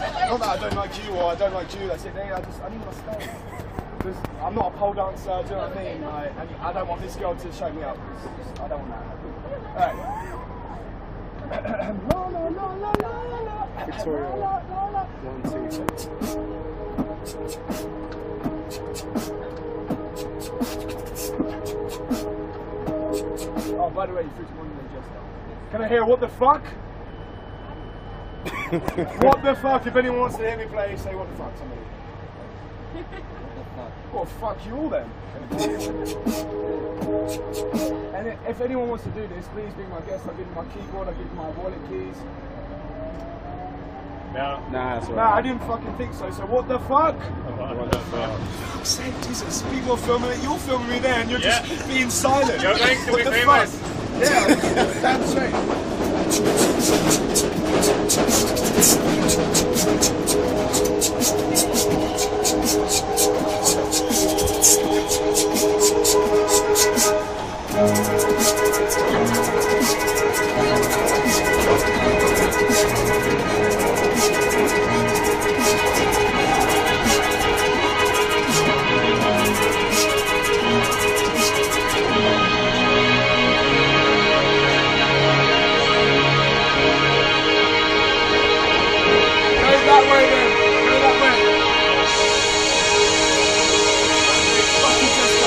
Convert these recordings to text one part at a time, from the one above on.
Not that I don't like you or I don't like you, that's it. I need my style. Because I'm not a pole dancer, do you know what I mean? Like, and I don't want this girl to show me up. I don't want that. Alright. Victoria, 1, 2, 6. Oh, by the way, you threw some money in the just now. Can I hear what the fuck? What the fuck? If anyone wants to hear me play, say what the fuck, somebody. Well, fuck you all then. And if anyone wants to do this, please be my guest. I'll give you my keyboard, I'll give you my wallet keys. No. Nah, that's all Nah, right. I didn't fucking think so. So what the fuck? What the fuck? I'm saying, Jesus, people are filming it, you're filming me there, and you're just being silent. You're going to What be the famous. fuck? Yeah, damn straight. That way then, go that way. Fucking just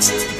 Thank you.